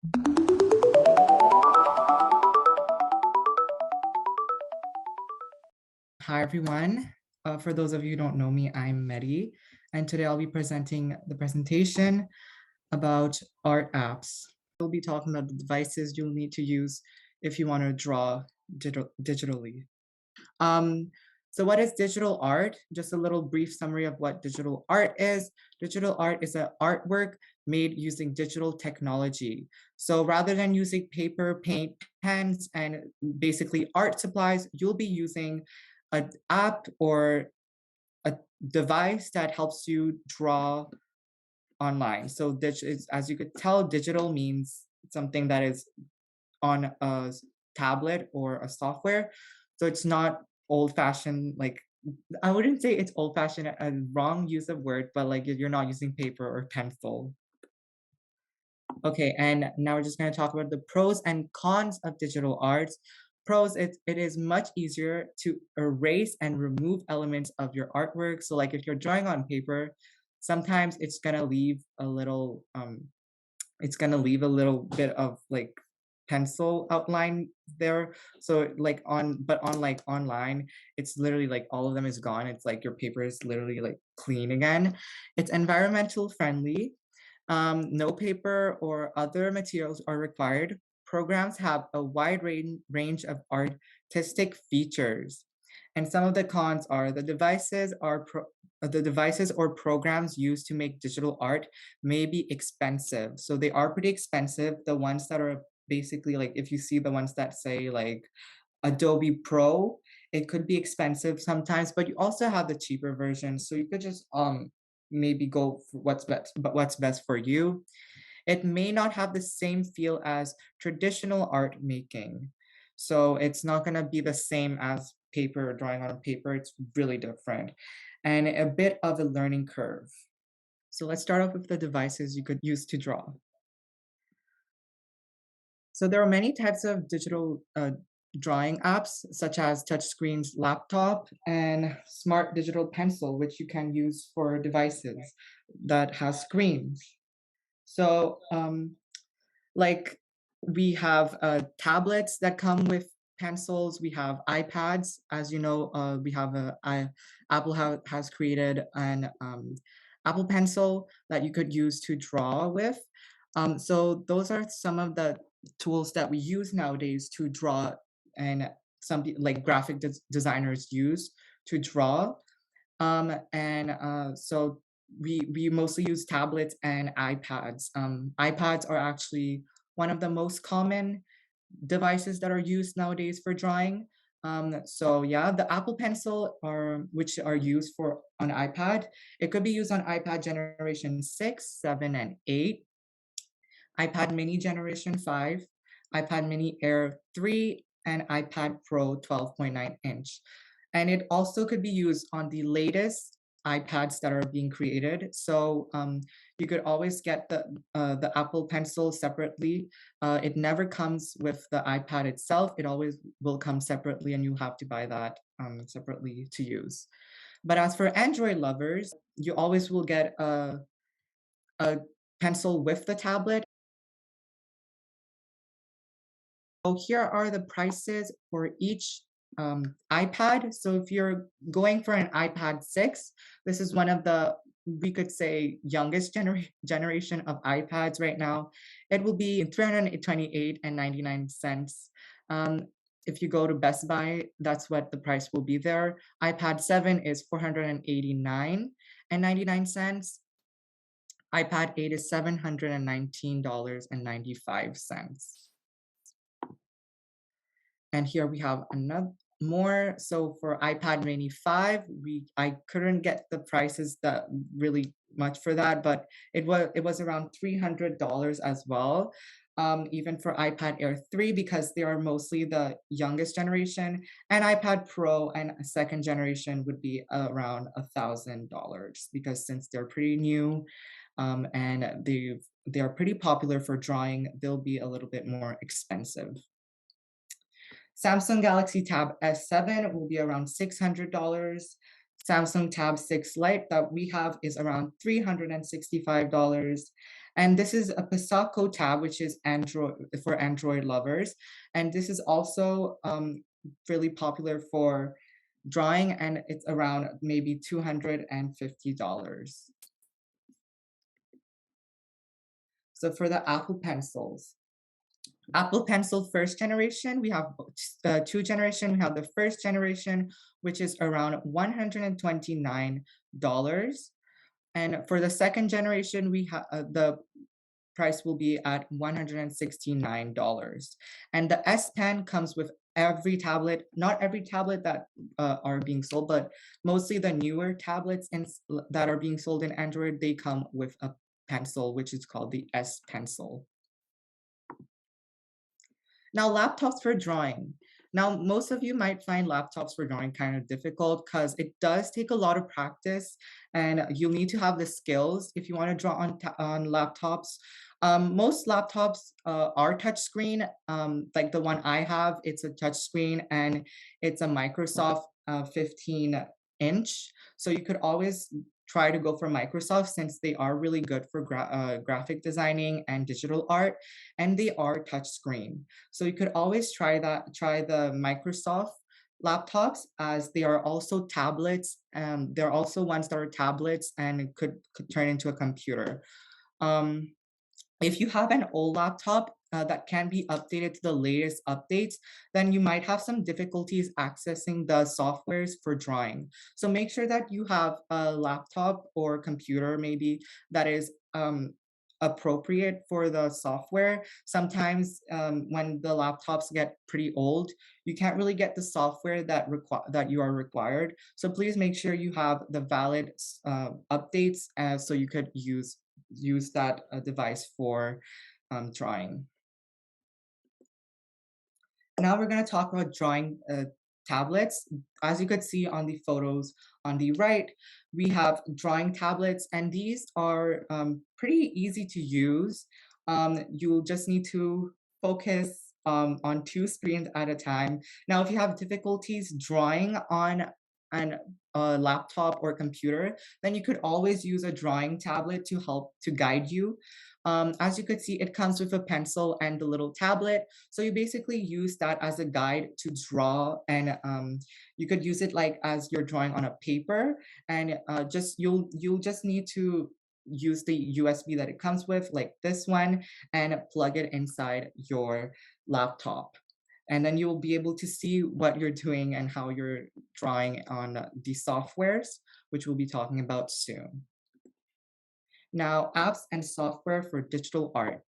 Hi, everyone. For those of you who don't know me, I'm Mehdi, and today I'll be presenting the presentation about art apps. We'll be talking about the devices you'll need to use if you want to draw digitally. Um, so what is digital art? Just a little brief summary of what digital art is. Digital art is an artwork made using digital technology. So rather than using paper, paint, pens, and basically art supplies, you'll be using an app or a device that helps you draw online. So this is, as you could tell, digital means something that is on a tablet or a software. So it's not old fashioned, like I wouldn't say it's old fashioned, a wrong use of word, but like you're not using paper or pencil. Okay, and now we're just going to talk about the pros and cons of digital arts. Pros, it is much easier to erase and remove elements of your artwork. So like if you're drawing on paper, sometimes it's gonna leave a little bit of like pencil outline there. So like on like online, it's literally like all of them is gone. It's like your paper is literally like clean again. It's environmental friendly. No paper or other materials are required. Programs have a wide range of artistic features. And some of the cons are the devices or programs used to make digital art may be expensive. So they are pretty expensive. The ones that are basically like, if you see the ones that say like Adobe Pro, it could be expensive sometimes, but you also have the cheaper version. So you could just maybe go for what's best for you. It may not have the same feel as traditional art making. So it's not gonna be the same as paper, drawing on paper. It's really different and a bit of a learning curve. So let's start off with the devices you could use to draw. So there are many types of digital drawing apps, such as touchscreens, laptop, and smart digital pencil, which you can use for devices that has screens. So like we have tablets that come with pencils. We have iPads. As you know, we have Apple has created an Apple Pencil that you could use to draw with. So those are some of the tools that we use nowadays to draw, and some like designers use to draw. So we mostly use tablets and iPads. iPads are actually one of the most common devices that are used nowadays for drawing. So yeah, the Apple Pencil are which are used for on iPad. It could be used on iPad generation 6, 7, and 8, iPad mini generation 5, iPad mini Air 3, and iPad Pro 12.9-inch. And it also could be used on the latest iPads that are being created. So you could always get the Apple Pencil separately. It never comes with the iPad itself. It always will come separately, and you have to buy that separately to use. But as for Android lovers, you always will get a pencil with the tablet. So here are the prices for each iPad. So if you're going for an iPad 6, this is one of the, we could say, youngest generation of iPads right now. It will be 328 and 99 cents. If you go to Best Buy, that's what the price will be there. iPad 7 is 489 and 99 cents. iPad 8 is $719.95. And here we have another more. So for iPad mini 5, I couldn't get the prices that really much for that, but it was around $300 as well. Even for iPad Air 3, because they are mostly the youngest generation, and iPad Pro and second generation would be around $1,000, because since they're pretty new, and they are pretty popular for drawing, they'll be a little bit more expensive. Samsung Galaxy Tab S7 will be around $600. Samsung Tab 6 Lite that we have is around $365. And this is a Pisaco tab, which is Android for Android lovers. And this is also really popular for drawing, and it's around maybe $250. So for the Apple Pencils, Apple Pencil first generation, we have two generation. We have the first generation, which is around $129. And for the second generation, we have the price will be at $169. And the S Pen comes with every tablet, not every tablet that are being sold, but mostly the newer tablets that are being sold in Android, they come with a pencil, which is called the S Pencil. Now, laptops for drawing. Now, most of you might find laptops for drawing kind of difficult because it does take a lot of practice, and you'll need to have the skills if you want to draw on laptops. Most laptops are touchscreen. Like the one I have, it's a touchscreen and it's a Microsoft 15-inch. So you could always try to go for Microsoft since they are really good for graphic designing and digital art, and they are touchscreen. So you could always try the Microsoft laptops, as they are also tablets. They're also ones that are tablets and could turn into a computer. If you have an old laptop that can be updated to the latest updates, then you might have some difficulties accessing the softwares for drawing. So make sure that you have a laptop or computer maybe that is appropriate for the software. Sometimes when the laptops get pretty old, you can't really get the software that you are required. So please make sure you have the valid updates so you could use that device for drawing. Now we're going to talk about drawing tablets. As you could see on the photos on the right, we have drawing tablets, and these are pretty easy to use. You'll just need to focus on two screens at a time. Now, if you have difficulties drawing on a laptop or computer, then you could always use a drawing tablet to help to guide you. As you could see, it comes with a pencil and the little tablet. So you basically use that as a guide to draw, and you could use it like as you're drawing on a paper, and you'll just need to use the USB that it comes with, like this one, and plug it inside your laptop. And then you'll be able to see what you're doing and how you're drawing on the softwares, which we'll be talking about soon. Now, apps and software for digital art.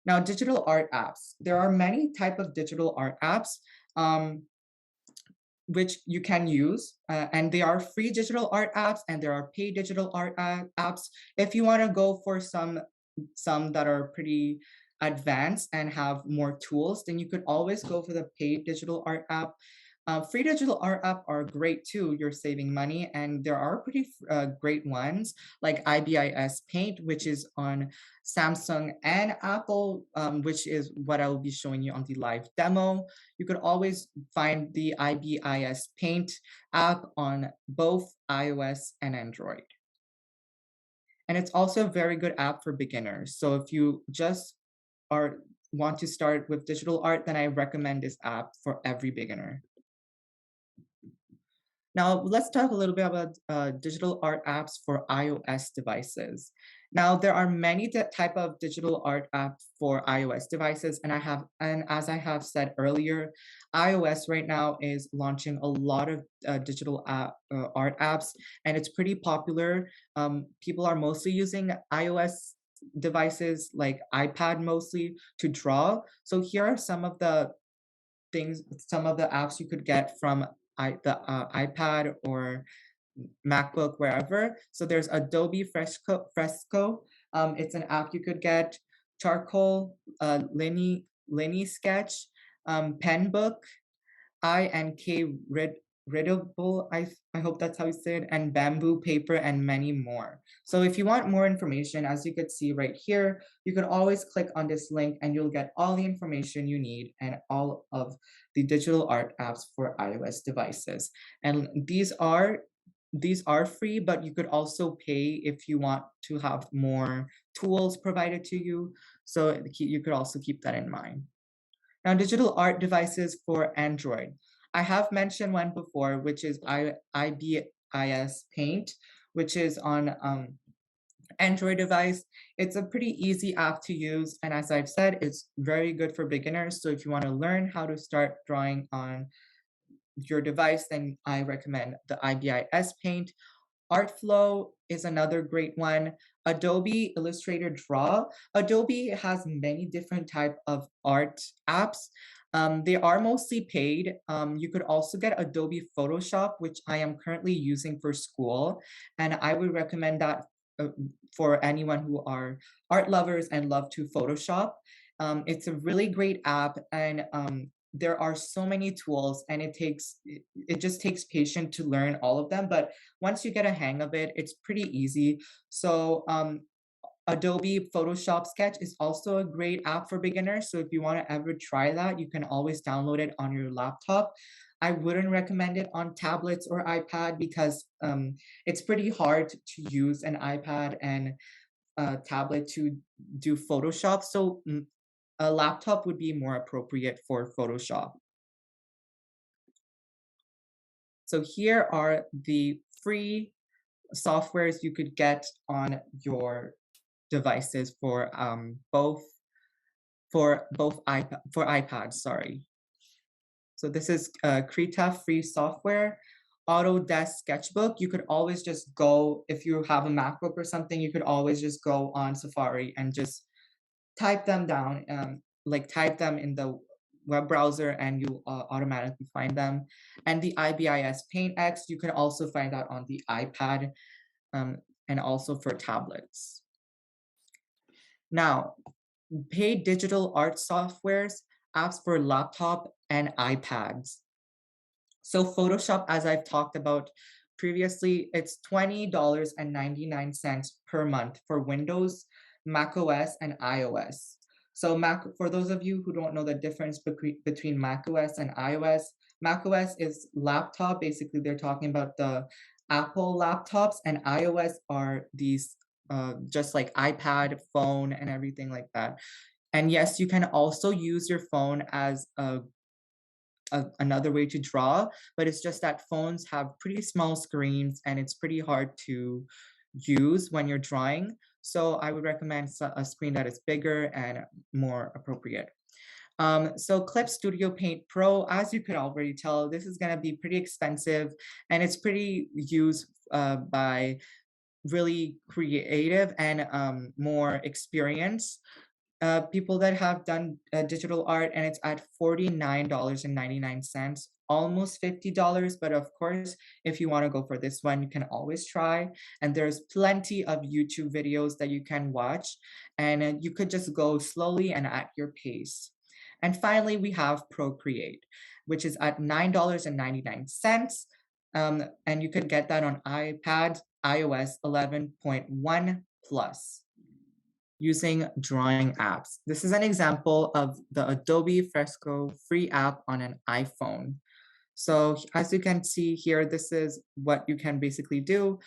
Now, digital art apps. There are many type of digital art apps which you can use, and they are free digital art apps and there are paid digital art apps. If you want to go for some that are pretty advanced and have more tools, then you could always go for the paid digital art app. Free digital art app are great too. You're saving money, and there are pretty great ones like IBIS Paint, which is on Samsung and Apple, which is what I will be showing you on the live demo. You could always find the IBIS Paint app on both iOS and Android. And it's also a very good app for beginners. So if you just want to start with digital art, then I recommend this app for every beginner. Now, let's talk a little bit about digital art apps for iOS devices. Now, there are many type of digital art apps for iOS devices, and as I have said earlier, iOS right now is launching a lot of digital art apps, and it's pretty popular. People are mostly using iOS devices like iPad mostly to draw. So here are some of the apps you could get from the iPad or MacBook, wherever. So there's Adobe Fresco. It's an app you could get. Charcoal, Lini Sketch, Penbook, INK Readable, I hope that's how you say it, and Bamboo Paper, and many more. So if you want more information, as you could see right here, you can always click on this link and you'll get all the information you need and all of the digital art apps for iOS devices. And these are these are free, but you could also pay if you want to have more tools provided to you. So you could also keep that in mind. Now, digital art devices for Android. I have mentioned one before, which is IBIS Paint, which is on Android device. It's a pretty easy app to use. And as I've said, it's very good for beginners. So if you want to learn how to start drawing on your device, then I recommend the IBIS Paint. Artflow is another great one. Adobe Illustrator Draw. Adobe has many different type of art apps. They are mostly paid. You could also get Adobe Photoshop, which I am currently using for school. And I would recommend that uh, for anyone who are art lovers and love to Photoshop. It's a really great app, and there are so many tools, and it just takes patience to learn all of them. But once you get a hang of it, it's pretty easy. So Adobe Photoshop Sketch is also a great app for beginners. So if you want to ever try that, you can always download it on your laptop. I wouldn't recommend it on tablets or iPad because it's pretty hard to use an iPad and a tablet to do Photoshop. So a laptop would be more appropriate for Photoshop. So here are the free softwares you could get on your devices for both iPad for iPads, sorry. So this is Krita free software. Autodesk Sketchbook, you could always just go, if you have a MacBook or something, you could always just go on Safari and just type them down, like type them in the web browser and you automatically find them. And the IBIS Paint X, you can also find that on the iPad and also for tablets. Now, paid digital art softwares, apps for laptop and iPads. So Photoshop, as I've talked about previously, it's $20.99 per month for Windows, Mac OS, and iOS. So for those of you who don't know the difference between Mac OS and iOS, Mac OS is laptop. Basically, they're talking about the Apple laptops, and iOS are these just like iPad, phone, and everything like that. And yes, you can also use your phone as another way to draw, but it's just that phones have pretty small screens and it's pretty hard to use when you're drawing. So I would recommend a screen that is bigger and more appropriate. So Clip Studio Paint Pro, as you could already tell, this is going to be pretty expensive and it's pretty used by really creative and more experienced people that have done digital art, and it's at $49.99, almost $50. But of course, if you want to go for this one, you can always try. And there's plenty of YouTube videos that you can watch, and you could just go slowly and at your pace. And finally, we have Procreate, which is at $9.99. And you could get that on iPad, iOS 11.1 plus using drawing apps. This is an example of the Adobe Fresco free app on an iPhone. So as you can see here, this is what you can basically do.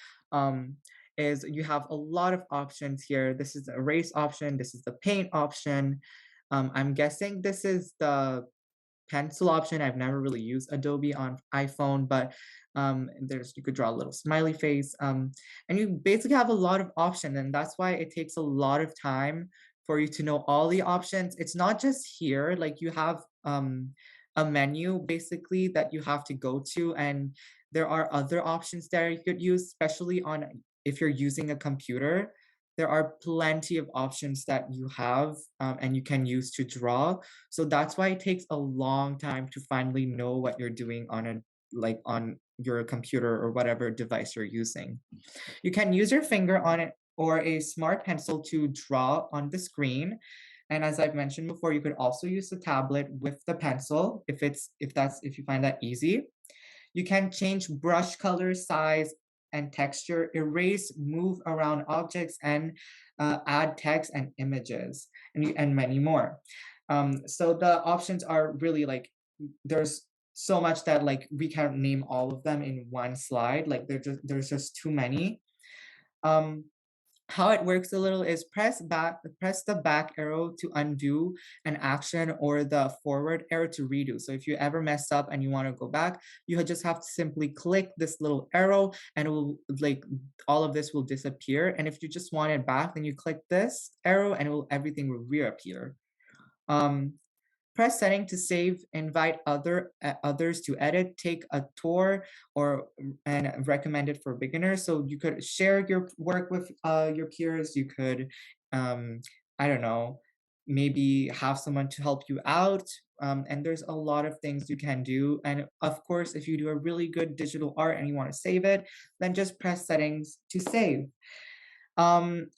Is you have a lot of options here. This is the erase option. This is the paint option. I'm guessing this is the pencil option. I've never really used Adobe on iPhone, but you could draw a little smiley face. And you basically have a lot of options, and that's why it takes a lot of time for you to know all the options. It's not just here, like you have a menu basically that you have to go to, and there are other options there you could use, especially on if you're using a computer. There are plenty of options that you have and you can use to draw. So that's why it takes a long time to finally know what you're doing on your computer or whatever device you're using. You can use your finger on it or a smart pencil to draw on the screen. And as I've mentioned before, you could also use the tablet with the pencil if you find that easy. You can change brush color, size, and texture, erase, move around objects, and add text and images, and many more. So the options are really like there's so much that like we can't name all of them in one slide. Like there's just too many. Um, how it works a little is press the back arrow to undo an action or the forward arrow to redo. So if you ever mess up and you want to go back, you just have to simply click this little arrow and it will like all of this will disappear. And if you just want it back, then you click this arrow and everything will reappear. Um, Press setting to save, invite others to edit, take a tour, or and recommend it for beginners. So you could share your work with your peers. You could, I don't know, maybe have someone to help you out. And there's a lot of things you can do. And of course, if you do a really good digital art and you want to save it, then just press settings to save.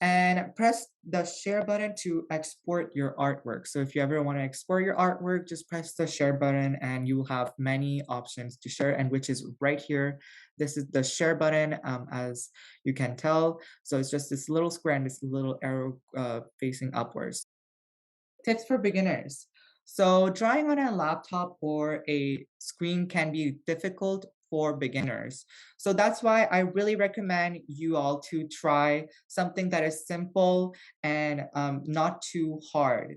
And press the share button to export your artwork. So if you ever want to export your artwork, just press the share button and you will have many options to share, and which is right here. This is the share button, as you can tell. So it's just this little square and this little arrow facing upwards. Tips for beginners. So drawing on a laptop or a screen can be difficult for beginners. So that's why I really recommend you all to try something that is simple and not too hard.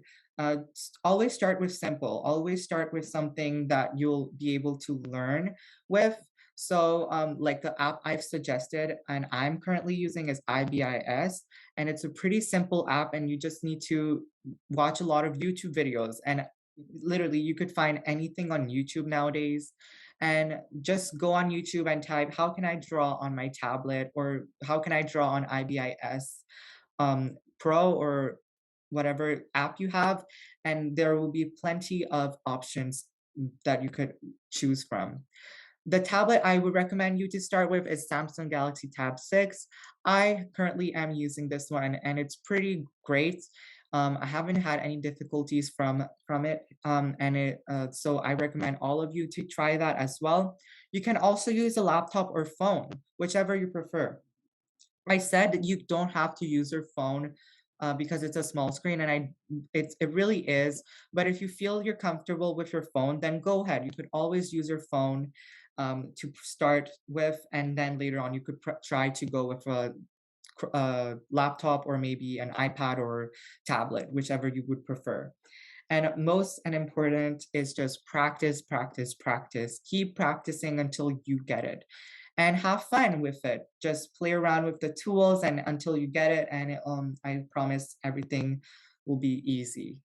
Always start with simple. Always start with something that you'll be able to learn with. So like the app I've suggested and I'm currently using is IBIS, and it's a pretty simple app and you just need to watch a lot of YouTube videos, and literally you could find anything on YouTube nowadays, and just go on YouTube and type how can I draw on my tablet or how can I draw on IBIS Pro or whatever app you have, and there will be plenty of options that you could choose from. The tablet I would recommend you to start with is Samsung Galaxy Tab 6. I currently am using this one and it's pretty great. I haven't had any difficulties from it, so I recommend all of you to try that as well. You can also use a laptop or phone, whichever you prefer. I said that you don't have to use your phone because it's a small screen, and it really is. But if you feel you're comfortable with your phone, then go ahead. You could always use your phone to start with, and then later on you could try to go with a laptop or maybe an iPad or tablet, whichever you would prefer. And most and important is just practice, practice, practice. Keep practicing until you get it. And have fun with it. Just play around with the tools and until you get it. And I promise everything will be easy.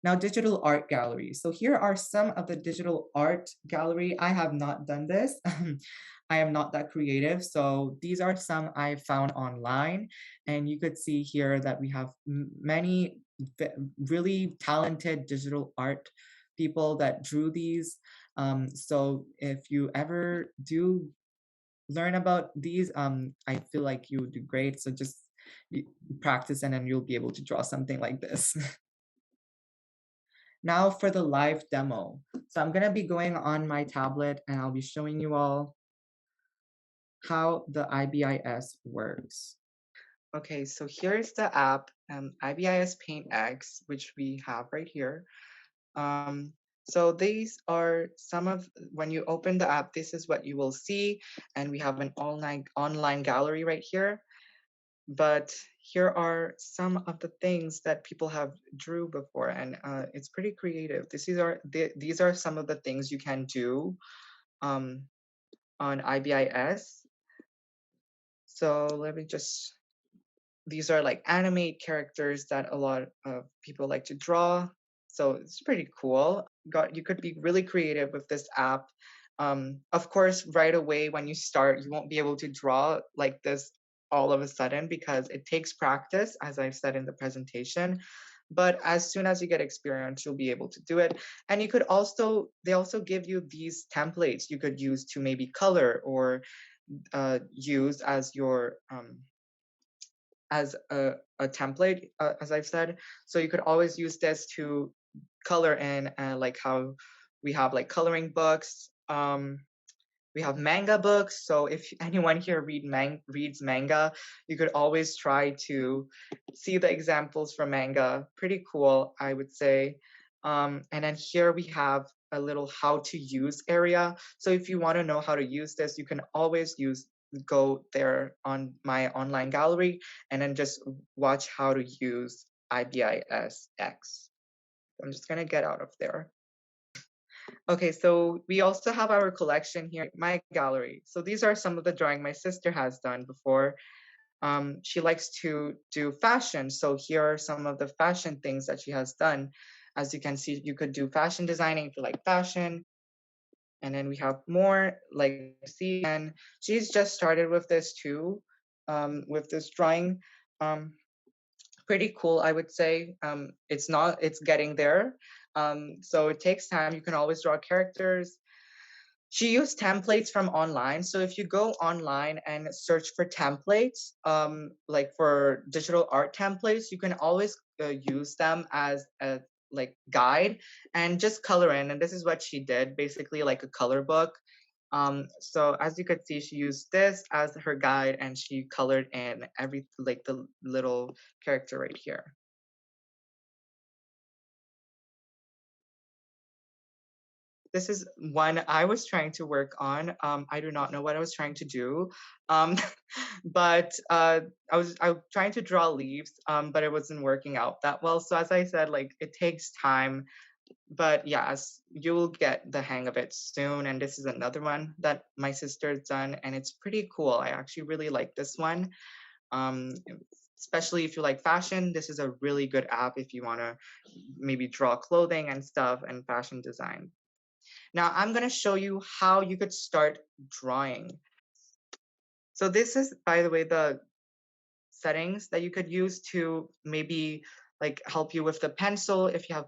Now, digital art gallery. So here are some of the digital art gallery. I have not done this. I am not that creative. So these are some I found online. And you could see here that we have many really talented digital art people that drew these. So if you ever do learn about these, I feel like you would do great. So just practice and then you'll be able to draw something like this. Now for the live demo. So I'm gonna be going on my tablet and I'll be showing you all how the IBIS works. Okay, so here's the app, IBIS Paint X, which we have right here. Um, so these are some of, when you open the app, this is what you will see. And we have an online gallery right here. But here are some of the things that people have drew before, and it's pretty creative. These are some of the things you can do um, on IBIS. So let me just, these are like animate characters that a lot of people like to draw. So it's pretty cool. You could be really creative with this app. Of course, right away when you start, you won't be able to draw like this all of a sudden because it takes practice, as I've said in the presentation. But as soon as you get experience, you'll be able to do it. And you could also, they also give you these templates you could use to maybe color or use as your as a template, as I've said. So you could always use this to color in, like how we have like coloring books. We have manga books. So if anyone here reads manga, you could always try to see the examples from manga. Pretty cool, I would say. And then here we have a little how to use area. So if you want to know how to use this, you can always go there on my online gallery and then just watch how to use IBISX. I'm just gonna get out of there. Okay, so we also have our collection here, my gallery. So these are some of the drawing my sister has done before. She likes to do fashion. So here are some of the fashion things that she has done. As you can see, you could do fashion designing if you like fashion. And then we have more like see, and she's just started with this too, with this drawing. Um, Pretty cool, I would say. It's getting there. So it takes time. You can always draw characters. She used templates from online. So if you go online and search for templates, like for digital art templates, you can always use them as a like guide and just color in. And this is what she did, basically like a color book. So as you could see, she used this as her guide and she colored in every like the little character right here. This is one I was trying to work on. I do not know what I was trying to do, um, but I was trying to draw leaves, but it wasn't working out that well. So as I said, like it takes time, but yes, you will get the hang of it soon. And this is another one that my sister's done, and it's pretty cool. I actually really like this one. Um, Especially if you like fashion, this is a really good app if you want to maybe draw clothing and stuff and fashion design. Now I'm going to show you how you could start drawing. So this is, by the way, the settings that you could use to maybe like help you with the pencil. If you have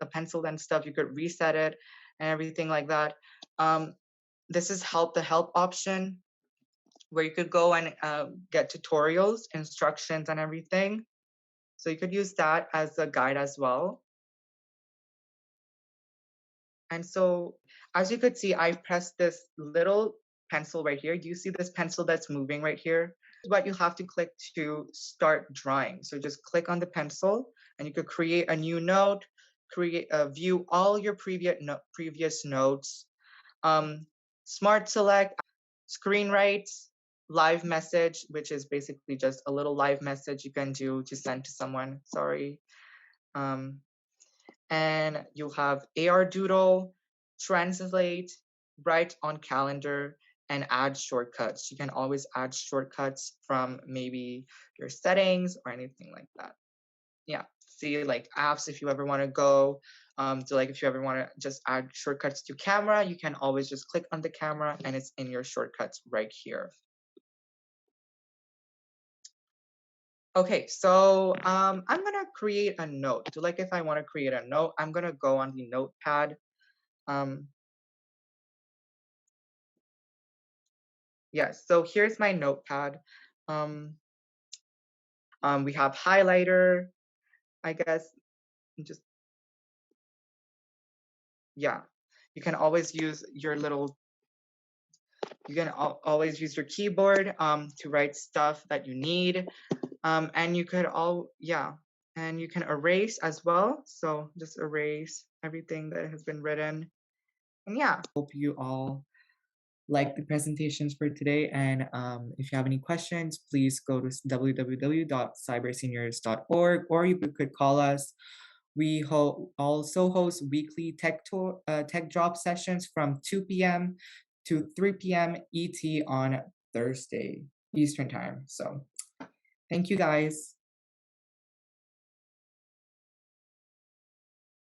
a pencil and stuff, you could reset it and everything like that. Um, this is the help option where you could go and get tutorials, instructions and everything. So you could use that as a guide as well. And so as you could see, I pressed this little pencil right here. Do you see this pencil that's moving right here? What you have to click to start drawing. So just click on the pencil and you could create a new note, view all your previous notes, smart select, screen write, live message, which is basically just a little live message you can do to send to someone, sorry. Um, and you'll have AR Doodle, translate, write on calendar, and add shortcuts. You can always add shortcuts from maybe your settings or anything like that. Yeah, see like apps if you ever want to go. So like if you ever want to just add shortcuts to camera, you can always just click on the camera and it's in your shortcuts right here. Okay, so I'm gonna create a note. So like if I want to create a note, I'm gonna go on the notepad. Um, Yes, so here's my notepad. Um, we have highlighter, I guess, just, yeah. You can always use your little, you can always use your keyboard to write stuff that you need. And you could yeah, and you can erase as well. So just erase everything that has been written. And yeah, hope you all like the presentations for today. And if you have any questions, please go to www.cyberseniors.org or you could call us. We also host weekly tech drop sessions from 2 p.m. to 3 p.m. ET on Thursday Eastern time. So thank you guys.